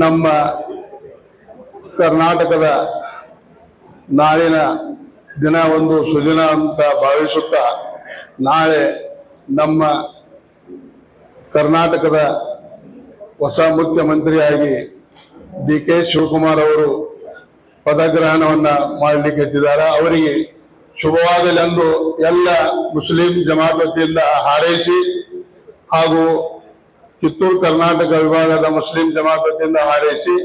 ನಮ್ಮ ಕರ್ನಾಟಕದ ನಾಳಿನ ದಿನ ಒಂದು ಸುದಿನ ಅಂತ ಭಾವಿಸುತ್ತಾ ನಾಳೆ ನಮ್ಮ ಕರ್ನಾಟಕದ ಹೊಸ ಮುಖ್ಯಮಂತ್ರಿಯಾಗಿ ಡಿ.ಕೆ. ಶಿವಕುಮಾರ್ ಅವರು ಪದಗ್ರಹಣವನ್ನ ಮಾಡಲಿಕ್ಕೆ ಎತ್ತಿದ್ದಾರೆ. ಅವರಿಗೆ ಶುಭವಾಗಲೆಂದು ಎಲ್ಲ ಮುಸ್ಲಿಂ ಜಮಾತ್ ವತಿಯಿಂದ ಹಾರೈಸಿ ಹಾಗೂ ಕಿತ್ತೂರು ಕರ್ನಾಟಕ ವಿಭಾಗದ ಮುಸ್ಲಿಂ ಜಮಾತ್ ವತಿಯಿಂದ ಹಾರೈಸಿ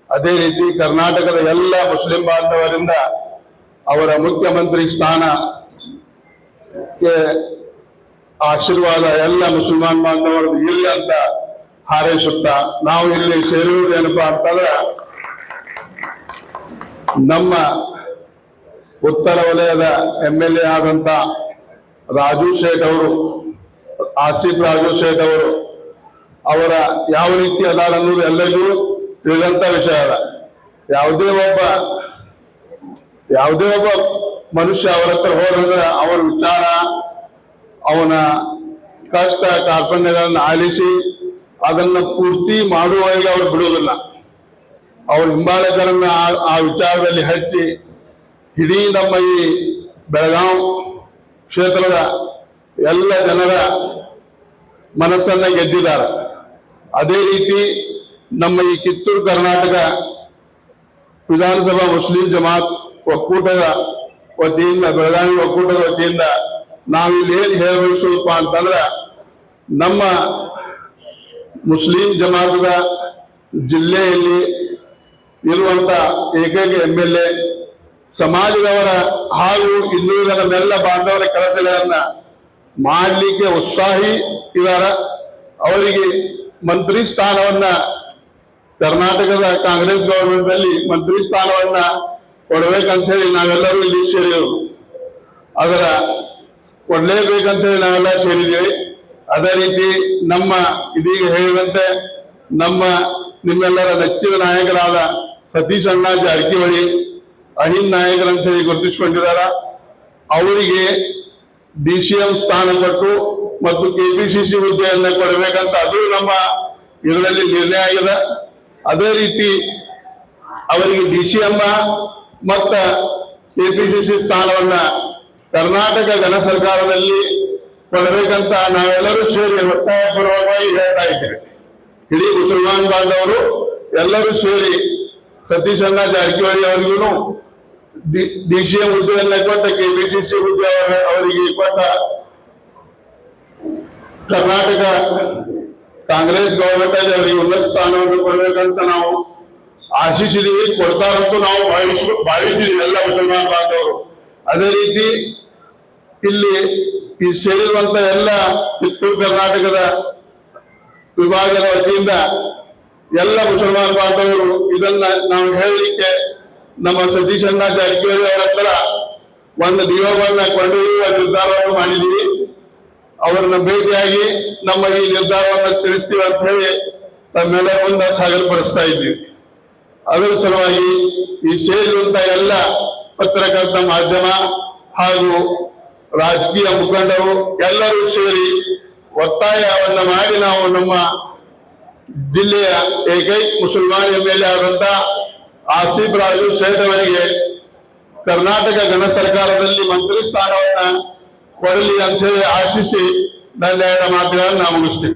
ಅದೇ ರೀತಿ ಕರ್ನಾಟಕದ ಎಲ್ಲ ಮುಸ್ಲಿಂ ಬಾಂಧವರಿಂದ ಅವರ ಮುಖ್ಯಮಂತ್ರಿ ಸ್ಥಾನಕ್ಕೆ ಆಶೀರ್ವಾದ ಎಲ್ಲ ಮುಸಲ್ಮಾನ್ ಬಾಂಧವರದ್ದು ಇಲ್ಲ ಅಂತ ಹಾರೈಸುತ್ತಾ ನಾವು ಇಲ್ಲಿ ಸೇರುವುದು ಏನಪ್ಪಾ ಅಂತಂದ್ರೆ ನಮ್ಮ ಉತ್ತರ ವಲಯದ MLA ಆದಂತ ರಾಜು ಶೇಖ್ ಅವರು, ಆಸಿಫ್ ರಾಜು ಶೇಖ್ ಅವರು ಅವರ ಯಾವ ರೀತಿ ಅದಾರ ಅನ್ನೋದು ಎಲ್ಲರಿಗೂ ತಿಳಿದಂತ ವಿಷಯ ಅದ. ಯಾವುದೇ ಒಬ್ಬ ಮನುಷ್ಯ ಅವರ ಹತ್ರ ಹೋದ್ರೆ ಅವರ ವಿಚಾರ, ಅವನ ಕಷ್ಟ ಕಾರ್ಪಣ್ಯಗಳನ್ನು ಆಲಿಸಿ ಅದನ್ನ ಪೂರ್ತಿ ಮಾಡುವಾಗ ಅವ್ರು ಬಿಡುವುದಿಲ್ಲ. ಅವ್ರ ಹಿಂಬಾಲಕರನ್ನ ಆ ವಿಚಾರದಲ್ಲಿ ಹಚ್ಚಿ ಇಡೀ ನಮ್ಮ ಈ ಬೆಳಗಾವಿ ಕ್ಷೇತ್ರದ ಎಲ್ಲ ಜನರ ಮನಸ್ಸನ್ನ ಗೆದ್ದಿದ್ದಾರೆ. ಅದೇ ರೀತಿ ನಮ್ಮ ಈ ಕಿತ್ತೂರು ಕರ್ನಾಟಕ ವಿಧಾನಸಭಾ ಮುಸ್ಲಿಂ ಜಮಾತ್ ಒಕ್ಕೂಟದ ವತಿಯಿಂದ, ಬೆಳಗಾವಿ ಒಕ್ಕೂಟದ ವತಿಯಿಂದ ನಾವಿಲ್ಲಿ ಏನ್ ಹೇಳಬೇಕಪ್ಪ ಅಂತಂದ್ರ, ನಮ್ಮ ಮುಸ್ಲಿಂ ಜಮಾತದ ಜಿಲ್ಲೆಯಲ್ಲಿ ಇರುವಂತ ಏಕೈಕ MLA ಸಮಾಜದವರ ಹಾಗೂ ಹಿಂದುಳಿದ ನಮ್ಮೆಲ್ಲ ಬಾಂಧವರ ಕೆಲಸಗಳನ್ನ ಮಾಡಲಿಕ್ಕೆ ಉತ್ಸಾಹಿ ಇದಾರ. ಅವರಿಗೆ ಮಂತ್ರಿ ಸ್ಥಾನವನ್ನ ಕರ್ನಾಟಕದ ಕಾಂಗ್ರೆಸ್ ಗವರ್ಮೆಂಟ್ ನಲ್ಲಿ ಮಂತ್ರಿ ಸ್ಥಾನವನ್ನ ಕೊಡ್ಬೇಕಂತ ಹೇಳಿ ನಾವೆಲ್ಲರೂ ಇಲ್ಲಿ ಸೇರಿದೆವು. ಅದರ ಕೊಡ್ಲೇಬೇಕಂತ ಹೇಳಿ ನಾವೆಲ್ಲ ಸೇರಿದ್ದೀವಿ. ಅದೇ ರೀತಿ ನಮ್ಮ ಇದೀಗ ಹೇಳಿದಂತೆ ನಿಮ್ಮೆಲ್ಲರ ನೆಚ್ಚಿನ ನಾಯಕರಾದ ಸತೀಶ್ ಅಣ್ಣ ಜಾರಕಿಹೊಳಿ ಅಹಿಂದ್ ನಾಯಕರಂತ ಹೇಳಿ ಗುರುತಿಸಿಕೊಂಡಿದ್ದಾರ. ಅವರಿಗೆ DCM ಸ್ಥಾನ ಕೊಟ್ಟು ಮತ್ತು KPCC ಹುದ್ದೆಯನ್ನ ಕೊಡಬೇಕಂತ ಅದು ನಮ್ಮ ಇದರಲ್ಲಿ ನಿರ್ಣಯ ಆಗಿದೆ. ಅದೇ ರೀತಿ ಅವರಿಗೆ DCM ಮತ್ತ KPCC ಸ್ಥಾನವನ್ನ ಕರ್ನಾಟಕ ಘನ ಸರ್ಕಾರದಲ್ಲಿ ಕೊಡಬೇಕಂತ ನಾವೆಲ್ಲರೂ ಸೇರಿ ಒತ್ತಾಯಪೂರ್ವಕವಾಗಿ ಹೇಳ್ತಾ ಇದ್ದೇವೆ. ಇಡೀ ಮುಸಲ್ಮಾನ್ ಬಾಂಧವರು ಎಲ್ಲರೂ ಸೇರಿ ಸತೀಶ್ ಅಣ್ಣ ಜಾರಕಿಹೊಳಿ ಅವರಿಗೂ DCM ಹುದ್ದೆಯನ್ನ ಕೊಟ್ಟ, KPCC ಹುದ್ದೆ ಅವರಿಗೆ ಕೊಟ್ಟ ಕರ್ನಾಟಕ ಕಾಂಗ್ರೆಸ್ ಗವರ್ಮೆಂಟ್ ಅಲ್ಲಿ ಅವರಿಗೆ ಉನ್ನತ ಸ್ಥಾನವನ್ನು ಕೊಡಬೇಕಂತ ನಾವು ಆಶಿಸಿದೀವಿ. ಕೊಡ್ತಾರಂತೂ ನಾವು ಭಾವಿಸಿದೀವಿ ಎಲ್ಲ ಮುಸಲ್ಮಾನ್ ಬಾಂಧವರು. ಅದೇ ರೀತಿ ಇಲ್ಲಿ ಈ ಸೇರಿರುವಂತ ಎಲ್ಲ ಕಿತ್ತೂರು ಕರ್ನಾಟಕದ ವಿಭಾಗದ ವತಿಯಿಂದ ಎಲ್ಲ ಮುಸಲ್ಮಾನ್ ಬಾಂಧವರು ಇದನ್ನ ನಾವು ಹೇಳಲಿಕ್ಕೆ ನಮ್ಮ ಸತೀಶ್ ಅಣ್ಣ ಜಾರಕಿಹೊಳಿ ಅವರ ಹತ್ರ ಒಂದು ನಿಯೋಗವನ್ನ ಕೊಂಡೊಯ್ಯುವ ನಿರ್ಧಾರವನ್ನು ಮಾಡಿದೀವಿ. ಅವರನ್ನ ಭೇಟಿಯಾಗಿ ನಮ್ಮ ಈ ನಿರ್ಧಾರವನ್ನು ತಿಳಿಸ್ತೀವಿ ಅಂತ ಹೇಳಿ ತಮ್ಮೆಲ್ಲ ಮುಂದೆ ಸಾಗರಪಡಿಸ್ತಾ ಇದ್ದೀವಿ. ಅದರ ಸಲುವಾಗಿ ಈ ಸೇರಿರುವಂತ ಎಲ್ಲ ಪತ್ರಕರ್ತ ಮಾಧ್ಯಮ ಹಾಗೂ ರಾಜಕೀಯ ಮುಖಂಡರು ಎಲ್ಲರೂ ಸೇರಿ ಒತ್ತಾಯವನ್ನ ಮಾಡಿ ನಾವು ನಮ್ಮ ಜಿಲ್ಲೆಯ ಏಕೈಕ ಮುಸಲ್ಮಾನ್ MLA ಆದಂತ ಆಸಿಫ್ ರಾಜು ಶೇಖ್ ಅವರಿಗೆ ಕರ್ನಾಟಕ ಘನ ಸರ್ಕಾರದಲ್ಲಿ ಮಂತ್ರಿ ಸ್ಥಾನವನ್ನ ಕೊಡಲಿ ಅಂತ ಹೇಳಿ ಆಶಿಸಿ ನನ್ನ ಮಾತುಗಳನ್ನು ನಾವು ಮುಗಿಸ್ತೀವಿ.